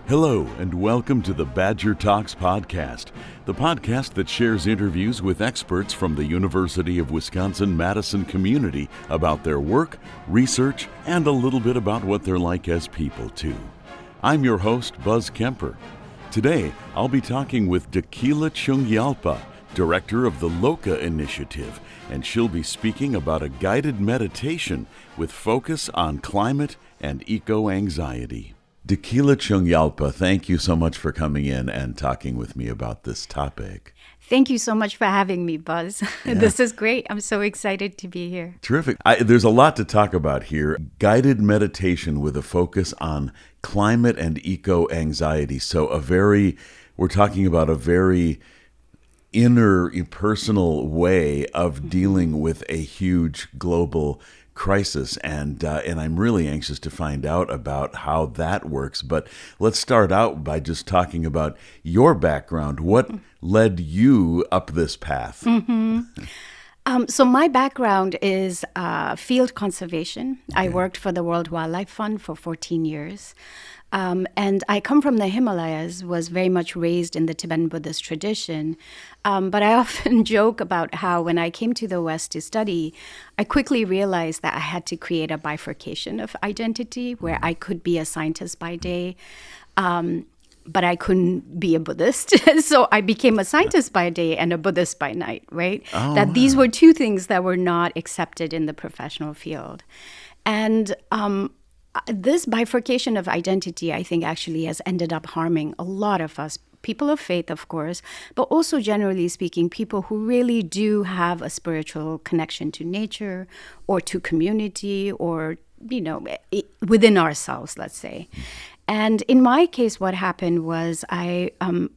Hello, and welcome to the Badger Talks podcast, the podcast that shares interviews with experts from the University of Wisconsin-Madison community about their work, research, and a little bit about what they're like as people, too. I'm your host, Buzz Kemper. Today, I'll be talking with Dekila Chungyalpa, director of the Loka Initiative, and she'll be speaking about a guided meditation with focus on climate and eco-anxiety. Dekila Chungyalpa, thank you so much for coming in and talking with me about this topic. Thank you so much for having me, Buzz. Yeah. This is great. I'm so excited to be here. Terrific. There's a lot to talk about here. Guided meditation with a focus on climate and eco-anxiety. So we're talking about a very inner, personal way of dealing with a huge global crisis, and I'm really anxious to find out about how that works. But let's start out by just talking about your background. What led you up this path? So my background is field conservation. Okay. I worked for the World Wildlife Fund for 14 years. And I come from the Himalayas, was very much raised in the Tibetan Buddhist tradition. But I often joke about how when I came to the West to study, I quickly realized that I had to create a bifurcation of identity where I could be a scientist by day, but I couldn't be a Buddhist. So I became a scientist by day and a Buddhist by night, right? These were two things that were not accepted in the professional field. And this bifurcation of identity, I think, actually has ended up harming a lot of us, people of faith, of course, but also generally speaking, people who really do have a spiritual connection to nature or to community or, within ourselves, let's say. And in my case, what happened was I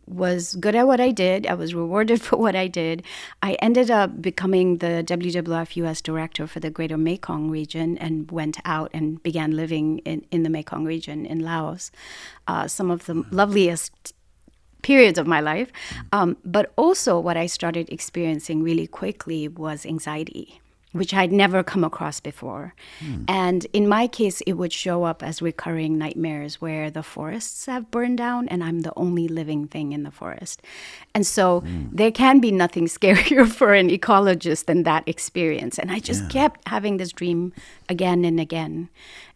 was good at what I did. I was rewarded for what I did. I ended up becoming the WWF U.S. director for the Greater Mekong region and went out and began living in the Mekong region in Laos. Some of the loveliest periods of my life. But also what I started experiencing really quickly was anxiety, which I'd never come across before. And in my case, it would show up as recurring nightmares where the forests have burned down and I'm the only living thing in the forest. And so there can be nothing scarier for an ecologist than that experience. And I just kept having this dream again and again.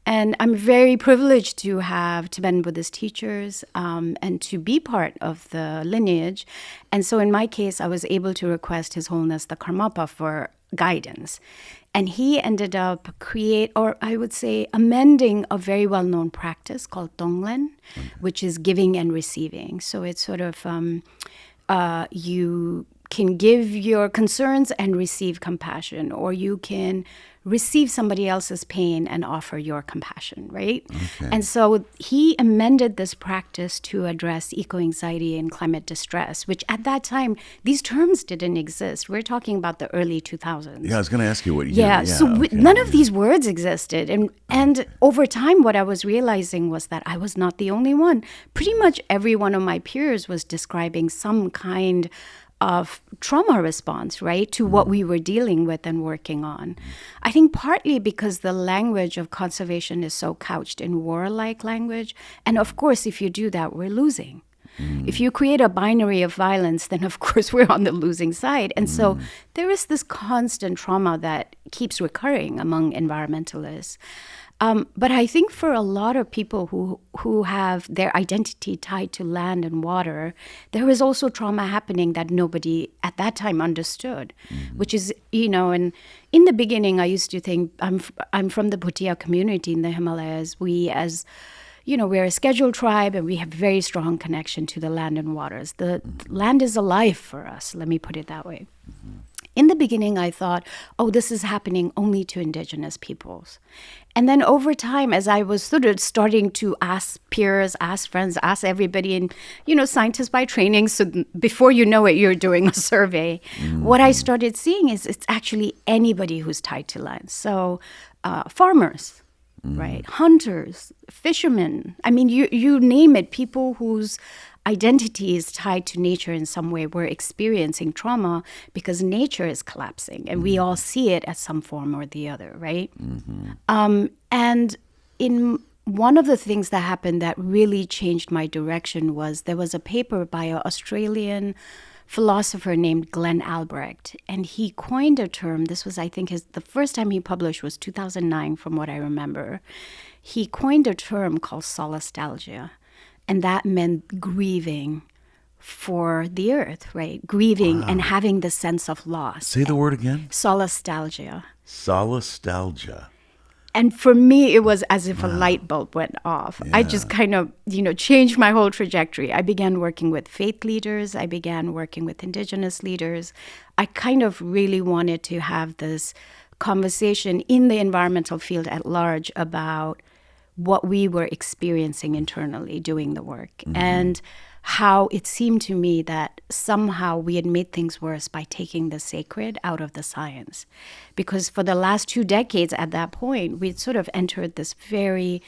And I'm very privileged to have Tibetan Buddhist teachers and to be part of the lineage. And so in my case, I was able to request His Holiness the Karmapa for guidance. And he ended up amending a very well-known practice called Tonglen, which is giving and receiving. So it's sort of, you can give your concerns and receive compassion, or you can receive somebody else's pain and offer your compassion, right? Okay. And so he amended this practice to address eco-anxiety and climate distress, which at that time, these terms didn't exist. We're talking about the early 2000s. Yeah, I was going to ask you what year. None of these words existed. And over time, what I was realizing was that I was not the only one. Pretty much every one of my peers was describing some kind of trauma response, right, to what we were dealing with and working on. I think partly because the language of conservation is so couched in warlike language. And of course, if you do that, we're losing. If you create a binary of violence, then of course we're on the losing side. And so there is this constant trauma that keeps recurring among environmentalists. But I think for a lot of people who have their identity tied to land and water, there is also trauma happening that nobody at that time understood, which is, and in the beginning, I used to think I'm from the Bhutia community in the Himalayas. We're a scheduled tribe and we have very strong connection to the land and waters. The land is alive for us, let me put it that way. In the beginning, I thought, this is happening only to indigenous peoples. And then over time, as I was sort of starting to ask peers, ask friends, ask everybody, and, scientists by training, so before you know it, you're doing a survey. What I started seeing is it's actually anybody who's tied to land. So farmers, right? Hunters, fishermen. I mean, you name it, people whose identity is tied to nature in some way. We're experiencing trauma because nature is collapsing, and we all see it at some form or the other, right? And in one of the things that happened that really changed my direction was there was a paper by an Australian philosopher named Glenn Albrecht, and he coined a term. This was, I think, the first time he published was 2009, from what I remember. He coined a term called solastalgia, and that meant grieving for the earth, right? Grieving and having the sense of loss. Say the word again. Solastalgia. Solastalgia. And for me, it was as if a light bulb went off. Yeah. I just kind of, changed my whole trajectory. I began working with faith leaders. I began working with indigenous leaders. I kind of really wanted to have this conversation in the environmental field at large about what we were experiencing internally doing the work. Mm-hmm. And how it seemed to me that somehow we had made things worse by taking the sacred out of the science. Because for the last 2 decades at that point, we'd sort of entered this very,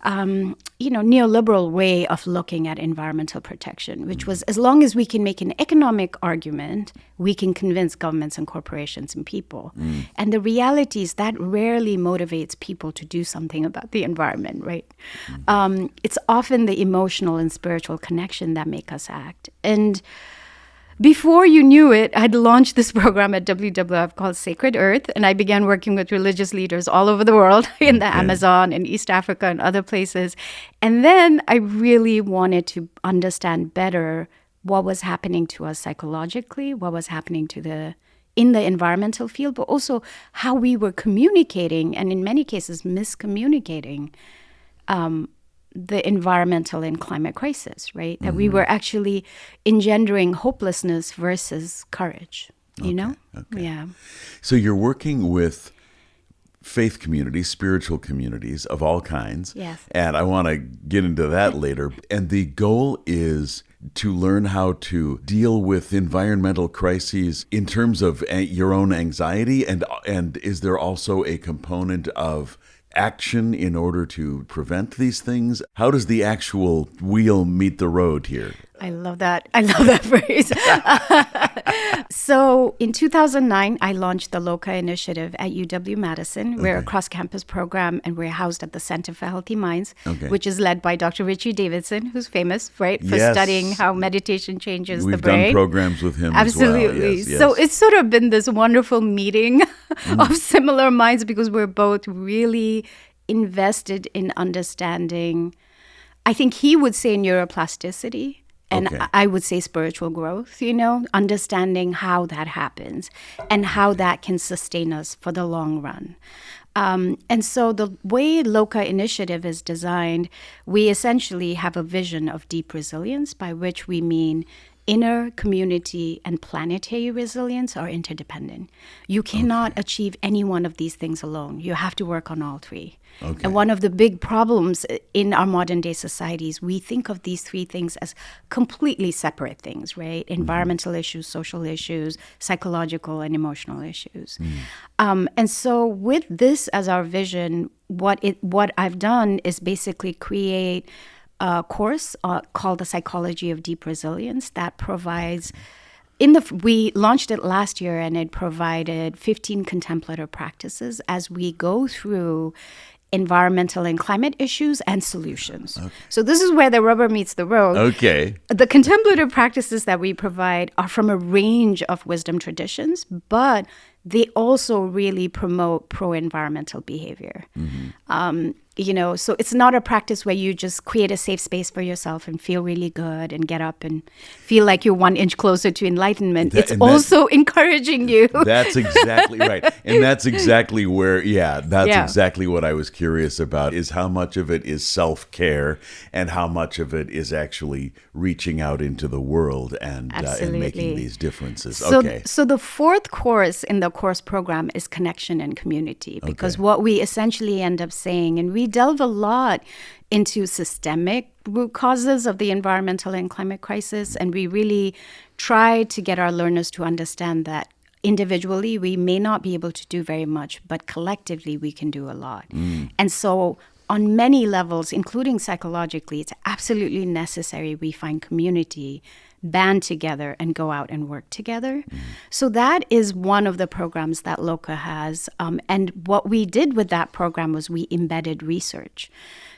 neoliberal way of looking at environmental protection, which was as long as we can make an economic argument, we can convince governments and corporations and people. And the reality is that rarely motivates people to do something about the environment, right? It's often the emotional and spiritual connection that make us act. And before you knew it, I'd launched this program at WWF called Sacred Earth, and I began working with religious leaders all over the world, in the Amazon and East Africa and other places. And then I really wanted to understand better what was happening to us psychologically, what was happening in the environmental field, but also how we were communicating, and in many cases miscommunicating, the environmental and climate crisis, right? That we were actually engendering hopelessness versus courage, you know? Okay. Yeah. So you're working with faith communities, spiritual communities of all kinds. Yes. And I want to get into that later. And the goal is to learn how to deal with environmental crises in terms of your own anxiety. And is there also a component of action in order to prevent these things? How does the actual wheel meet the road here? I love that. I love that phrase. So in 2009, I launched the Loka Initiative at UW-Madison. We're a cross-campus program, and we're housed at the Center for Healthy Minds, which is led by Dr. Richie Davidson, who's famous, right, for studying how meditation changes the brain. We've done programs with him Absolutely. as well. Yes. So it's sort of been this wonderful meeting of similar minds, because we're both really invested in understanding, I think he would say neuroplasticity, and I would say spiritual growth, understanding how that happens and how that can sustain us for the long run. And so the way Loka Initiative is designed, we essentially have a vision of deep resilience, by which we mean inner, community, and planetary resilience are interdependent. You cannot achieve any one of these things alone. You have to work on all three. And one of the big problems in our modern day societies, we think of these three things as completely separate things, right? Environmental issues, social issues, psychological and emotional issues. And so with this as our vision, what I've done is basically create a course called The Psychology of Deep Resilience that provides, we launched it last year, and it provided 15 contemplative practices as we go through environmental and climate issues and solutions. So this is where the rubber meets the road. The contemplative practices that we provide are from a range of wisdom traditions, but they also really promote pro-environmental behavior. So it's not a practice where you just create a safe space for yourself and feel really good and get up and feel like you're 1 inch closer to enlightenment. It's also encouraging you. That's exactly right. And that's exactly where, exactly what I was curious about, is how much of it is self-care and how much of it is actually reaching out into the world and making these differences. So the fourth course in the course program is connection and community, because what we essentially end up saying, and we delve a lot into systemic root causes of the environmental and climate crisis, and we really try to get our learners to understand that individually we may not be able to do very much, but collectively we can do a lot. And so on many levels, including psychologically, it's absolutely necessary we find community, band together and go out and work together. So that is one of the programs that Loka has. And what we did with that program was we embedded research.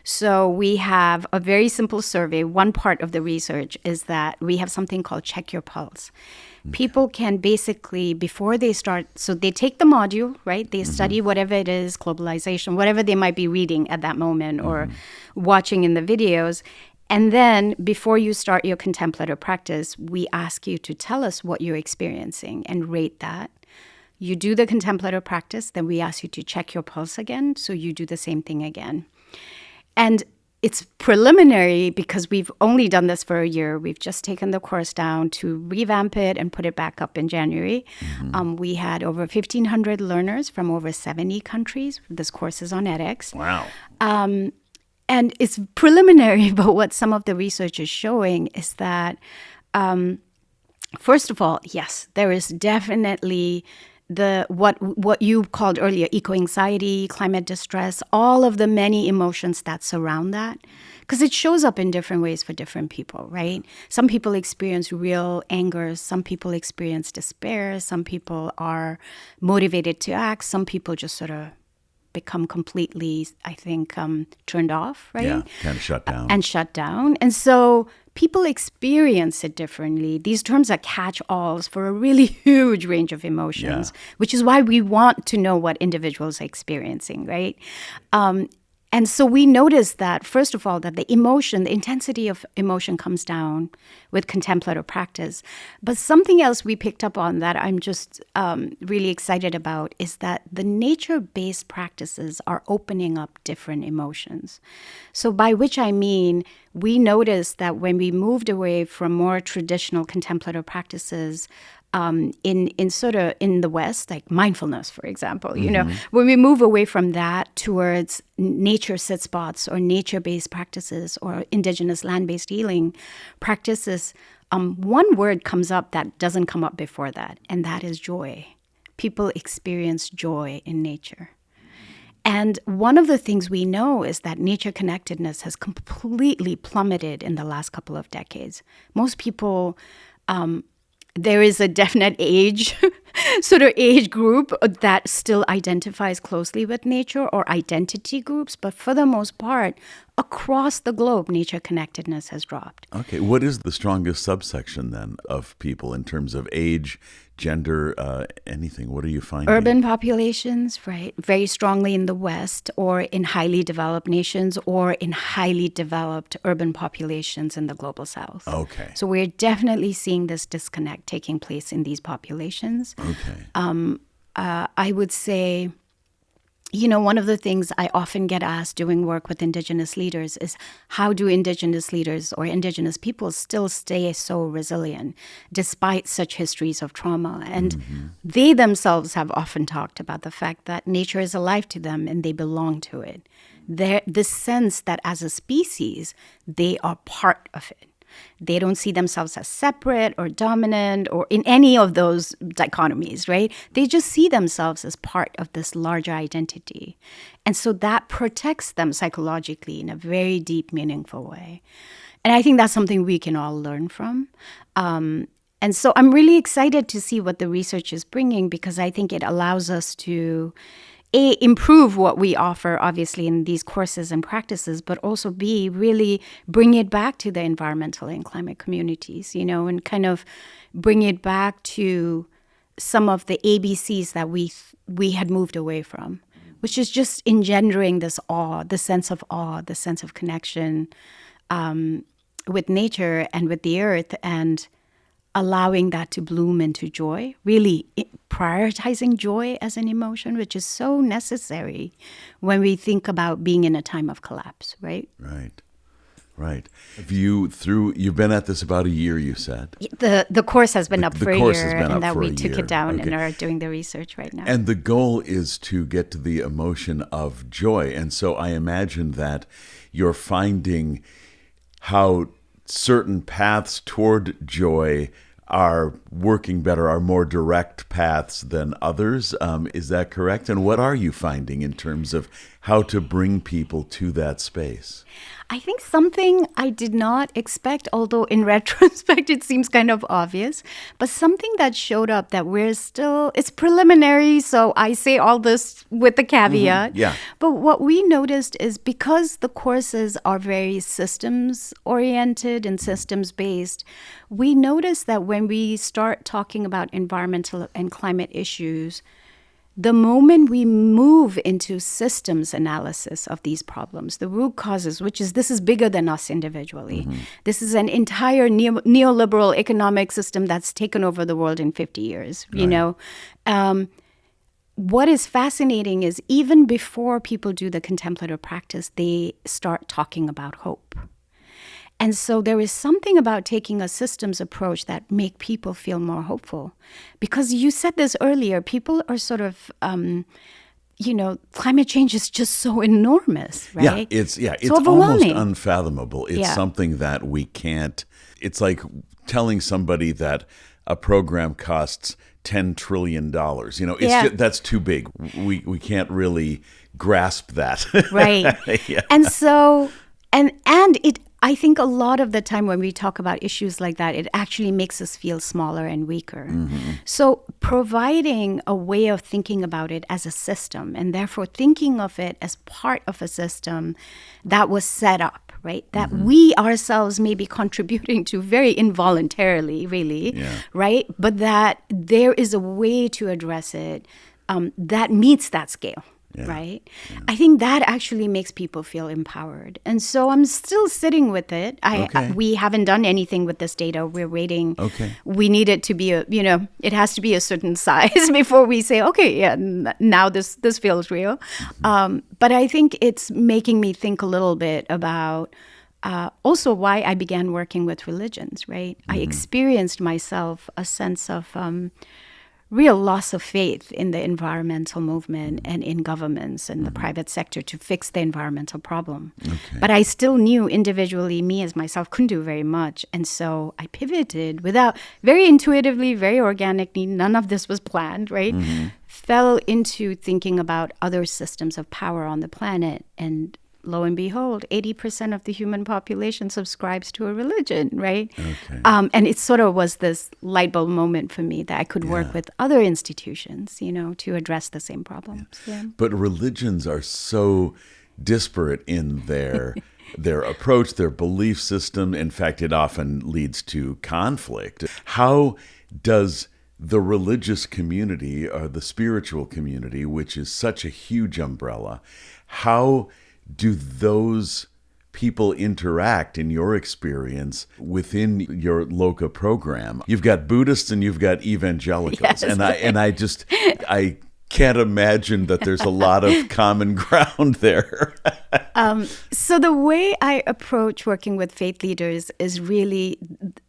So we have a very simple survey. One part of the research is that we have something called Check Your Pulse. People can basically, before they start, so they take the module, right? They study whatever it is, globalization, whatever they might be reading at that moment or watching in the videos. And then before you start your contemplative practice, we ask you to tell us what you're experiencing and rate that. You do the contemplative practice, then we ask you to check your pulse again. So you do the same thing again. And it's preliminary because we've only done this for a year. We've just taken the course down to revamp it and put it back up in January. We had over 1,500 learners from over 70 countries. This course is on edX. Wow. And it's preliminary, but what some of the research is showing is that, first of all, yes, there is definitely what you called earlier, eco-anxiety, climate distress, all of the many emotions that surround that, because it shows up in different ways for different people, right? Some people experience real anger. Some people experience despair. Some people are motivated to act. Some people just sort of become completely, I think, turned off, right? Yeah, kind of shut down. And so people experience it differently. These terms are catch-alls for a really huge range of emotions, which is why we want to know what individuals are experiencing, right? And so we noticed that, first of all, that the intensity of emotion comes down with contemplative practice. But something else we picked up on that I'm just really excited about is that the nature-based practices are opening up different emotions. So by which I mean, we noticed that when we moved away from more traditional contemplative practices, in the West, like mindfulness, for example, when we move away from that towards nature sit spots or nature-based practices or indigenous land-based healing practices, one word comes up that doesn't come up before that, and that is joy. People experience joy in nature. And one of the things we know is that nature connectedness has completely plummeted in the last couple of decades. Most people, there is a definite age group that still identifies closely with nature or identity groups. But for the most part, across the globe, nature connectedness has dropped. Okay. What is the strongest subsection then of people in terms of age, gender, anything? What are you finding? Urban populations, right? Very strongly in the West or in highly developed nations or in highly developed urban populations in the global South. Okay. So we're definitely seeing this disconnect taking place in these populations. Okay. I would say, one of the things I often get asked doing work with Indigenous leaders is how do Indigenous leaders or Indigenous people still stay so resilient despite such histories of trauma? And they themselves have often talked about the fact that nature is alive to them and they belong to it. The sense that as a species, they are part of it. They don't see themselves as separate or dominant or in any of those dichotomies, right? They just see themselves as part of this larger identity. And so that protects them psychologically in a very deep, meaningful way. And I think that's something we can all learn from. And so I'm really excited to see what the research is bringing because I think it allows us to improve what we offer, obviously, in these courses and practices, but also really bring it back to the environmental and climate communities, and kind of bring it back to some of the ABCs that we had moved away from, which is just engendering this awe, the sense of connection with nature and with the earth, and allowing that to bloom into joy, really prioritizing joy as an emotion, which is so necessary when we think about being in a time of collapse, right? Right. You've been at this about a year, you said? The course has been up for a year, and that we took it down and are doing the research right now. And the goal is to get to the emotion of joy. And so I imagine that you're finding how certain paths toward joy are working better, are more direct paths than others. Is that correct? And what are you finding in terms of how to bring people to that space? I think something I did not expect, although in retrospect it seems kind of obvious, but something that showed up that it's preliminary, so I say all this with the caveat. Yeah. But what we noticed is because the courses are very systems oriented and systems based, we noticed that when we start talking about environmental and climate issues, the moment we move into systems analysis of these problems, the root causes, this is bigger than us individually. This is an entire neoliberal economic system that's taken over the world in 50 years, you know. What is fascinating is even before people do the contemplative practice, they start talking about hope. And so there is something about taking a systems approach that make people feel more hopeful. Because you said this earlier, people are sort of, climate change is just so enormous, right? It's overwhelming. Almost unfathomable. It's something that we can't, it's like telling somebody that a program costs $10 trillion. That's too big. We can't really grasp that. Right. Yeah. And so, and it, I think a lot of the time when we talk about issues like that, it actually makes us feel smaller and weaker. So providing a way of thinking about it as a system, and therefore thinking of it as part of a system that was set up, right? That we ourselves may be contributing to very involuntarily, really, right? But that there is a way to address it that meets that scale. Right? Yeah. I think that actually makes people feel empowered. And so I'm still sitting with it. We haven't done anything with this data. We're waiting. We need it to be it has to be a certain size before we say, now this feels real. But I think it's making me think a little bit about also why I began working with religions, right? I experienced myself a sense of real loss of faith in the environmental movement and in governments and the private sector to fix the environmental problem. But I still knew individually, me as myself, couldn't do very much. And so I pivoted very intuitively, very organically. None of this was planned, right? Fell into thinking about other systems of power on the planet. And lo and behold, 80% of the human population subscribes to a religion, right? And it sort of was this light bulb moment for me that I could work with other institutions, to address the same problems. But religions are so disparate in their approach, their belief system. In fact, it often leads to conflict. How does the religious community or the spiritual community, which is such a huge umbrella, how do those people interact in your experience within your Loka program? You've got Buddhists and you've got evangelicals. Yes. I can't imagine that there's a lot of common ground there. So the way I approach working with faith leaders is really,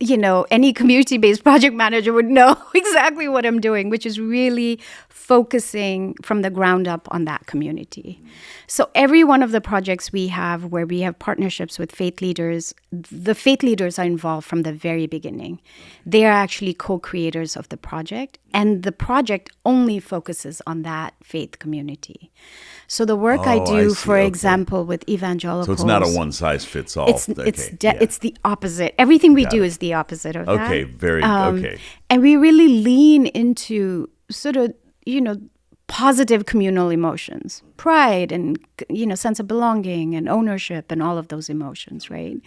any community-based project manager would know exactly what I'm doing, which is really focusing from the ground up on that community. So every one of the projects we have where we have partnerships with faith leaders, the faith leaders are involved from the very beginning. They are actually co-creators of the project, and the project only focuses on that faith community. So the work I do, for example, with evangelicals. So it's not a one-size-fits-all. It's the opposite. Everything we do is the opposite of that. Okay. And we really lean into sort of, positive communal emotions, pride and, sense of belonging and ownership and all of those emotions, right?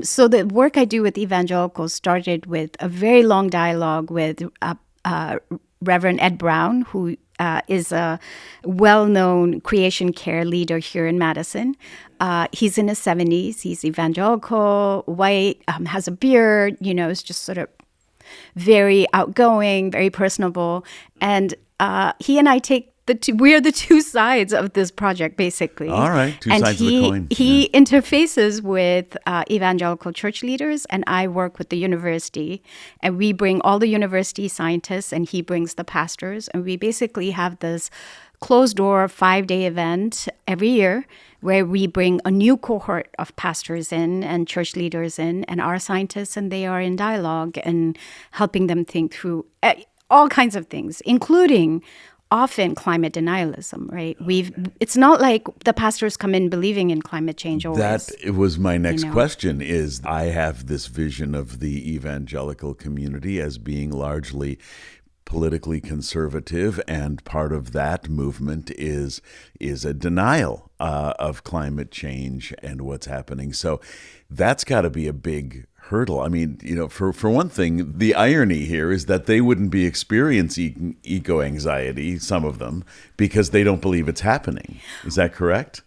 So the work I do with evangelicals started with a very long dialogue with Reverend Ed Brown, who is a well-known creation care leader here in Madison. He's in his 70s. He's evangelical, white, has a beard, is just sort of very outgoing, very personable. And he and I take we are the two sides of this project, basically. All right, two sides of the coin. He interfaces with evangelical church leaders, and I work with the university. And we bring all the university scientists, and he brings the pastors. And we basically have this closed-door 5-day event every year where we bring a new cohort of pastors in and church leaders in and our scientists, and they are in dialogue and helping them think through all kinds of things, including often climate denialism, right? It's not like the pastors come in believing in climate change always. That was my next question is I have this vision of the evangelical community as being largely politically conservative, and part of that movement is a denial of climate change and what's happening. So that's got to be a big hurdle. I mean, for one thing, the irony here is that they wouldn't be experiencing eco-anxiety, some of them, because they don't believe it's happening. Is that correct?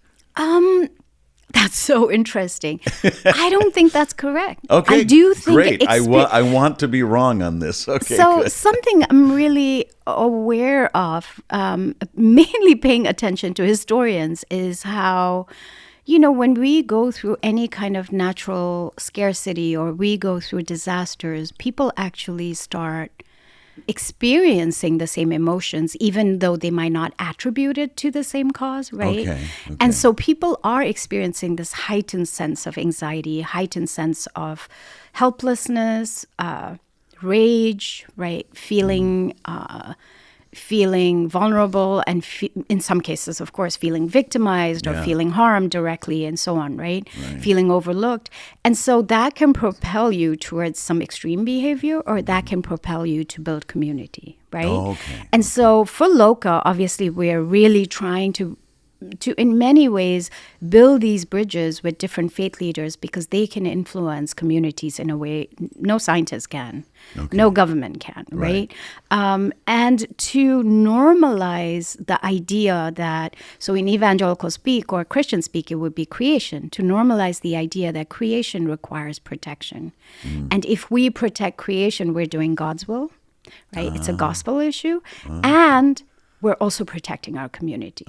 That's so interesting. I don't think that's correct. Okay, I do think great. I want to be wrong on this. Okay, so good. Something I'm really aware of, mainly paying attention to historians, is how, when we go through any kind of natural scarcity or we go through disasters, people actually start experiencing the same emotions, even though they might not attribute it to the same cause, right? Okay. And so people are experiencing this heightened sense of anxiety, heightened sense of helplessness, rage, right? Feeling vulnerable and in some cases, of course, feeling victimized or feeling harmed directly and so on, right? Feeling overlooked. And so that can propel you towards some extreme behavior, or that can propel you to build community, right? And so for Loka, obviously, we're really trying to in many ways build these bridges with different faith leaders, because they can influence communities in a way no scientist can, no government can, right? And to normalize the idea that, so in evangelical speak or Christian speak, it would be creation, to normalize the idea that creation requires protection. And if we protect creation, we're doing God's will, right? It's a gospel issue. And we're also protecting our community.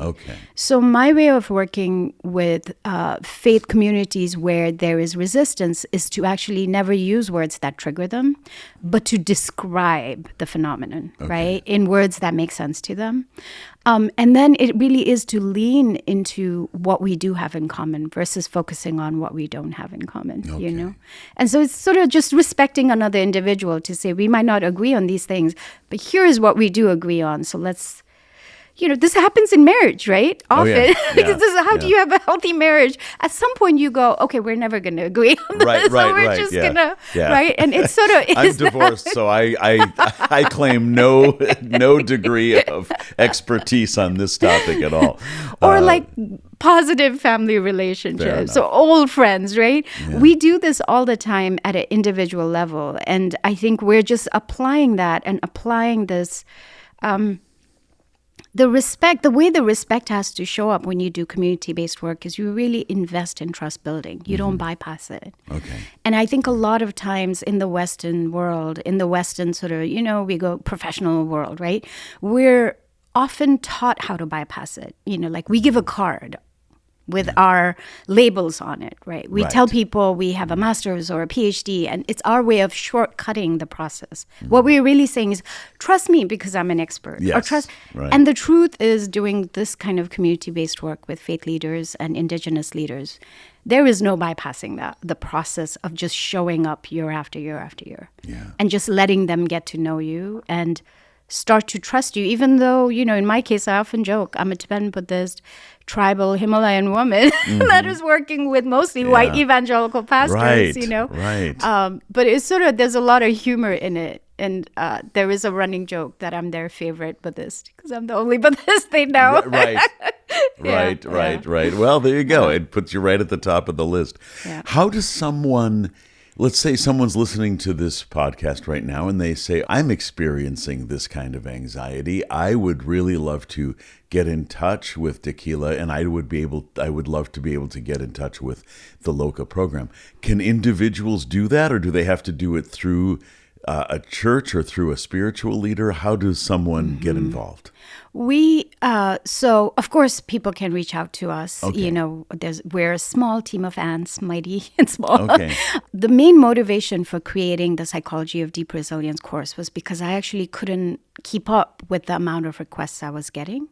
So my way of working with faith communities where there is resistance is to actually never use words that trigger them, but to describe the phenomenon, right, in words that make sense to them. And then it really is to lean into what we do have in common versus focusing on what we don't have in common, And so it's sort of just respecting another individual to say, we might not agree on these things, but here's what we do agree on. So let's, this happens in marriage, right? Often. Because this is how do you have a healthy marriage? At some point you go, okay, we're never going to agree on this. We're just going to, right? And it's sort of... I'm divorced, so I claim no degree of expertise on this topic at all. Or like positive family relationships, so old friends, right? We do this all the time at an individual level. And I think we're just applying that and applying this... the way the respect has to show up when you do community-based work is you really invest in trust building. You don't bypass it. And I think a lot of times in the Western world, in the Western sort of, we go professional world, right? We're often taught how to bypass it. Like we give a card with our labels on it, right? We tell people we have a master's or a PhD, and it's our way of shortcutting the process. What we're really saying is, trust me because I'm an expert. Or trust. And the truth is, doing this kind of community-based work with faith leaders and indigenous leaders, there is no bypassing the process of just showing up year after year after year. And just letting them get to know you and start to trust you, even though, in my case, I often joke, I'm a Tibetan Buddhist, tribal Himalayan woman that is working with mostly white evangelical pastors, but it's sort of, there's a lot of humor in it. And there is a running joke that I'm their favorite Buddhist because I'm the only Buddhist they know. Right. Well, there you go. It puts you right at the top of the list. How does someone... Let's say someone's listening to this podcast right now and they say, I'm experiencing this kind of anxiety. I would really love to get in touch with Dekila, and I would love to be able to get in touch with the Loka program. Can individuals do that, or do they have to do it through a church or through a spiritual leader? How does someone get involved? So of course people can reach out to us. We're a small team of ants, mighty and small. The main motivation for creating the Psychology of Deep Resilience course was because I actually couldn't keep up with the amount of requests I was getting.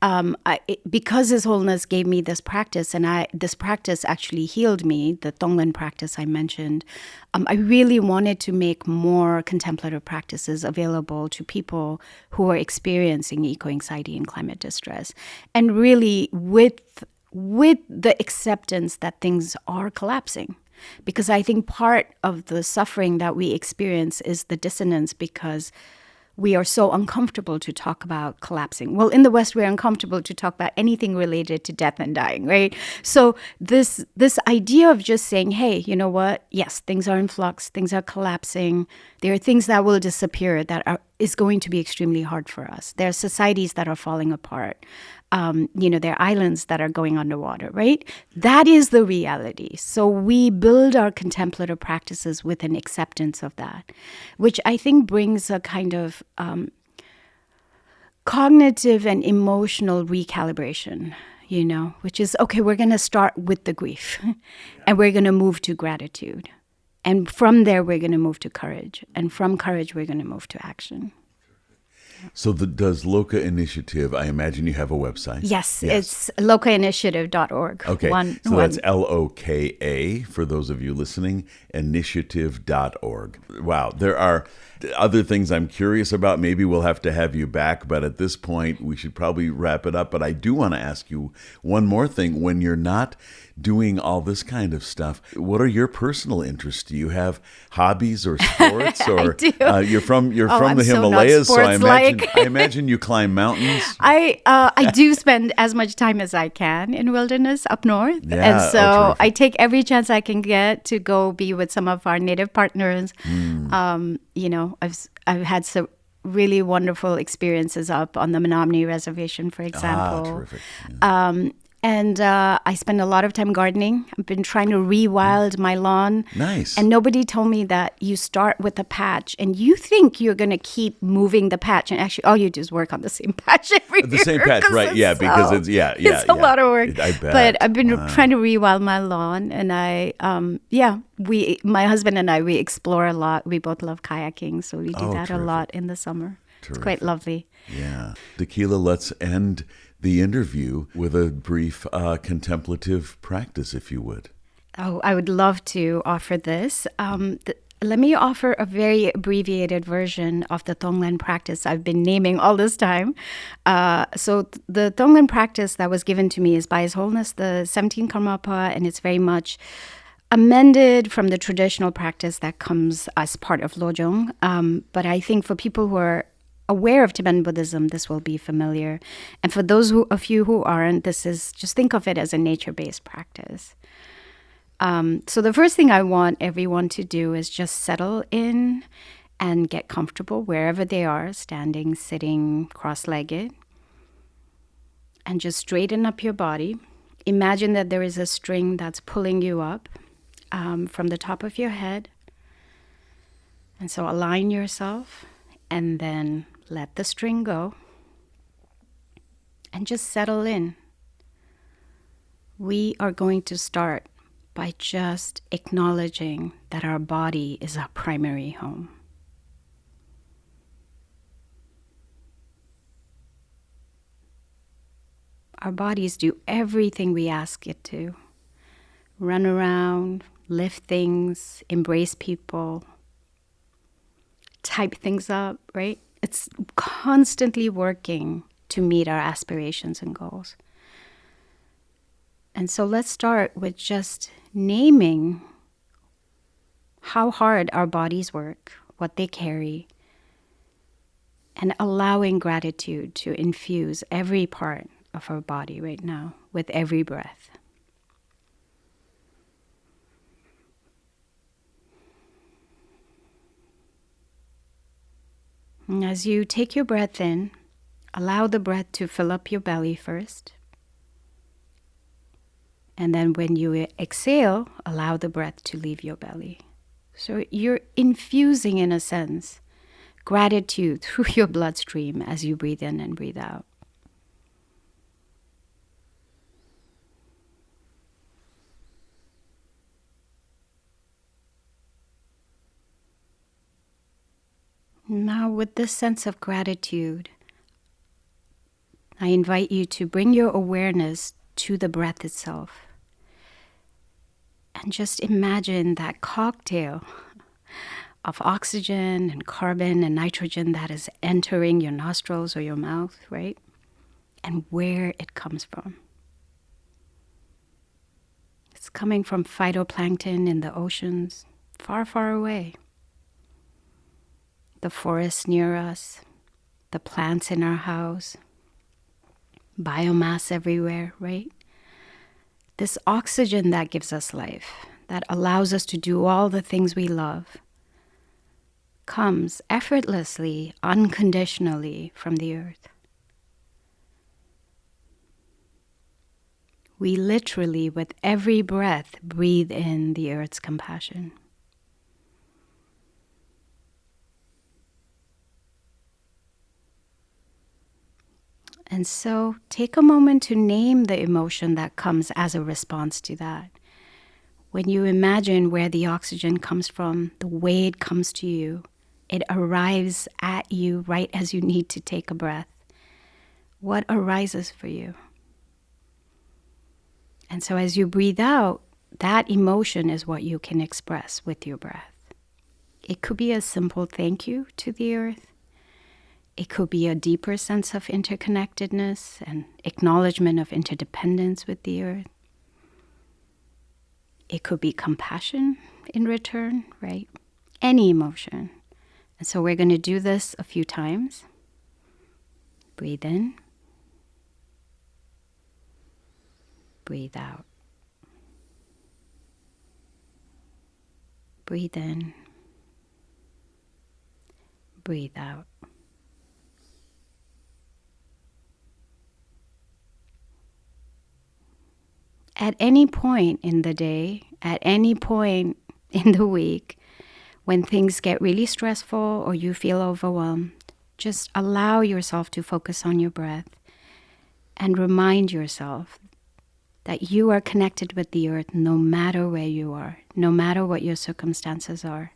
Because His Holiness gave me this practice, and this practice actually healed me, the Tonglen practice I mentioned, I really wanted to make more contemplative practices available to people who are experiencing eco-anxiety and climate distress. And really with the acceptance that things are collapsing. Because I think part of the suffering that we experience is the dissonance because we are so uncomfortable to talk about collapsing. Well, in the West, we're uncomfortable to talk about anything related to death and dying, right? So this idea of just saying, hey, you know what? Yes, things are in flux, things are collapsing. There are things that will disappear that is going to be extremely hard for us. There are societies that are falling apart. There are islands that are going underwater, right? That is the reality. So we build our contemplative practices with an acceptance of that, which I think brings a kind of cognitive and emotional recalibration, which is, okay, we're going to start with the grief and we're going to move to gratitude. And from there, we're going to move to courage. And from courage, we're going to move to action. So does Loka Initiative, I imagine you have a website? Yes. It's lokainitiative.org. Okay, that's Loka, for those of you listening, initiative.org. Wow, there are other things I'm curious about. Maybe we'll have to have you back, but at this point, we should probably wrap it up. But I do want to ask you one more thing. When you're not doing all this kind of stuff, what are your personal interests? Do you have hobbies or sports? Or I do. You're from I'm the Himalayas, so I imagine you climb mountains. I do spend as much time as I can in wilderness up north, and so I take every chance I can get to go be with some of our native partners. I've had some really wonderful experiences up on the Menominee Reservation, for example. Terrific. And I spend a lot of time gardening. I've been trying to rewild my lawn. Nice. And nobody told me that you start with a patch and you think you're going to keep moving the patch. And actually, all you do is work on the same patch every year. The same patch, right. Yeah, because it's a lot of work. I bet. But I've been trying to rewild my lawn. And my husband and I, we explore a lot. We both love kayaking. So we do that a lot in the summer. Terrific. It's quite lovely. Yeah. Dekila, let's end the interview with a brief contemplative practice, if you would. Oh, I would love to offer this. Let me offer a very abbreviated version of the Tonglen practice I've been naming all this time. So the Tonglen practice that was given to me is by His Holiness the 17th Karmapa, and it's very much amended from the traditional practice that comes as part of Lojong. But I think for people who are aware of Tibetan Buddhism, this will be familiar. And for those of you who aren't, just think of it as a nature-based practice. So the first thing I want everyone to do is just settle in and get comfortable wherever they are, standing, sitting, cross-legged. And just straighten up your body. Imagine that there is a string that's pulling you up from the top of your head. And so align yourself and then let the string go and just settle in. We are going to start by just acknowledging that our body is our primary home. Our bodies do everything we ask it to. Run around, lift things, embrace people, type things up, right? It's constantly working to meet our aspirations and goals. And so let's start with just naming how hard our bodies work, what they carry, and allowing gratitude to infuse every part of our body right now with every breath. And as you take your breath in, allow the breath to fill up your belly first. And then when you exhale, allow the breath to leave your belly. So you're infusing, in a sense, gratitude through your bloodstream as you breathe in and breathe out. Now, with this sense of gratitude, I invite you to bring your awareness to the breath itself. And just imagine that cocktail of oxygen and carbon and nitrogen that is entering your nostrils or your mouth, right? And where it comes from. It's coming from phytoplankton in the oceans, far, far away. The forests near us, the plants in our house, biomass everywhere, right? This oxygen that gives us life, that allows us to do all the things we love, comes effortlessly, unconditionally from the earth. We literally, with every breath, breathe in the earth's compassion. And so take a moment to name the emotion that comes as a response to that. When you imagine where the oxygen comes from, the way it comes to you, it arrives at you right as you need to take a breath. What arises for you? And so as you breathe out, that emotion is what you can express with your breath. It could be a simple thank you to the earth. It could be a deeper sense of interconnectedness and acknowledgement of interdependence with the earth. It could be compassion in return, right? Any emotion. And so we're going to do this a few times. Breathe in. Breathe out. Breathe in. Breathe out. At any point in the day, at any point in the week, when things get really stressful or you feel overwhelmed, just allow yourself to focus on your breath and remind yourself that you are connected with the earth no matter where you are, no matter what your circumstances are.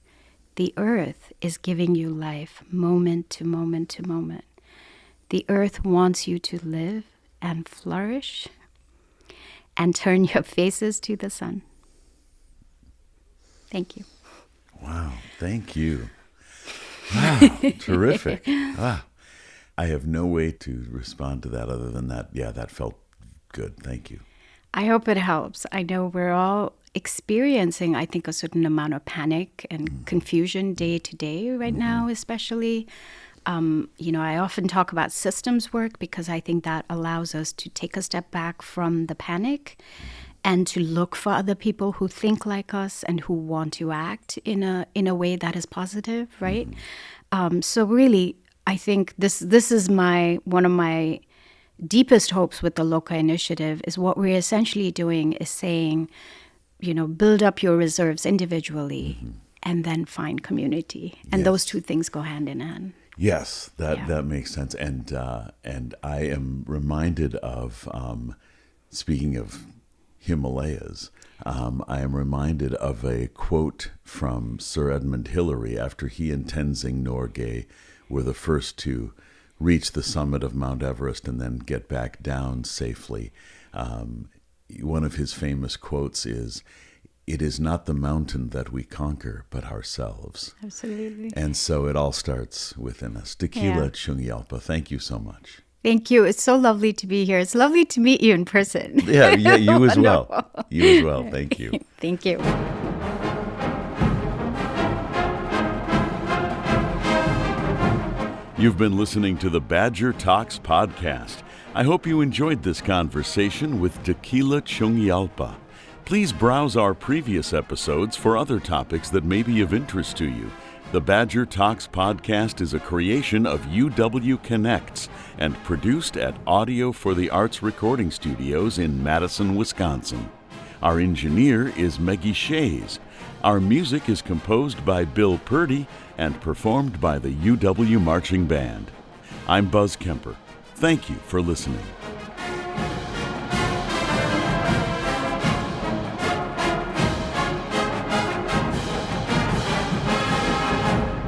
The earth is giving you life moment to moment to moment. The earth wants you to live and flourish and turn your faces to the sun. Thank you. Wow, thank you. Wow, terrific. Wow. I have no way to respond to that other than that. Yeah, that felt good. Thank you. I hope it helps. I know we're all experiencing, I think, a certain amount of panic and confusion day to day right now, especially. I often talk about systems work because I think that allows us to take a step back from the panic and to look for other people who think like us and who want to act in a way that is positive, right? So really, I think this is one of my deepest hopes with the Loka Initiative is what we're essentially doing is saying, build up your reserves individually and then find community. And those two things go hand in hand. Yes, that makes sense. And I am reminded of, speaking of Himalayas, I am reminded of a quote from Sir Edmund Hillary after he and Tenzing Norgay were the first to reach the summit of Mount Everest and then get back down safely. One of his famous quotes is, "It is not the mountain that we conquer, but ourselves." Absolutely. And so it all starts within us. Dekila Chungyalpa, thank you so much. Thank you. It's so lovely to be here. It's lovely to meet you in person. Yeah, you as well. You as well. Thank you. Thank you. You've been listening to the Badger Talks podcast. I hope you enjoyed this conversation with Dekila Chungyalpa. Please browse our previous episodes for other topics that may be of interest to you. The Badger Talks podcast is a creation of UW Connects and produced at Audio for the Arts Recording Studios in Madison, Wisconsin. Our engineer is Meggie Shays. Our music is composed by Bill Purdy and performed by the UW Marching Band. I'm Buzz Kemper. Thank you for listening.